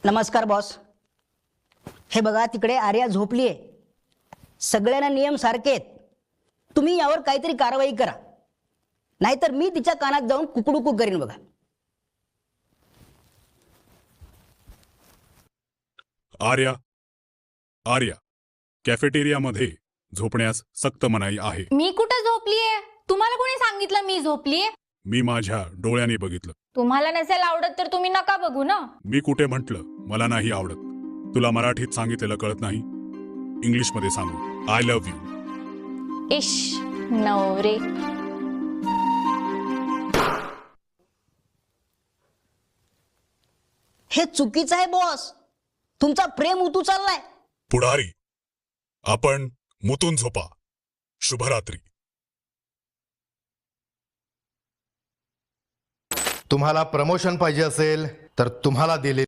नमस्कार बॉस. हे बघा तिकडे आर्या झोपलीये. सगळ्यांना नियम सारखे आहेत. तुम्ही यावर काहीतरी कारवाई करा, नाहीतर मी तिच्या कानात जाऊन कुकडुकू करीन बघा. आर्या, आर्या, कॅफेटेरियामध्ये झोपण्यास सक्त मनाई आहे. मी कुठं झोपलीये? तुम्हाला कोणी सांगितलं मी झोपलीये? मी माझ्या डोळ्यांनी बघितलं. तुम्हाला नसेल आवडत तर तुम्ही नका बघू ना. मी कुठे म्हटलं मला नाही आवडत? तुला मराठीत सांगितलेलं कळत नाही? इंग्लिशमध्ये सांगू, आय लव्ह यू. इश नवरे. हे चुकीचं आहे बॉस. तुमचा प्रेम उतू चाललाय. पुढारी, आपण मुतून झोपा. शुभरात्री. तुम्हाला प्रमोशन पाहिजे असेल तर तुम्हाला दिले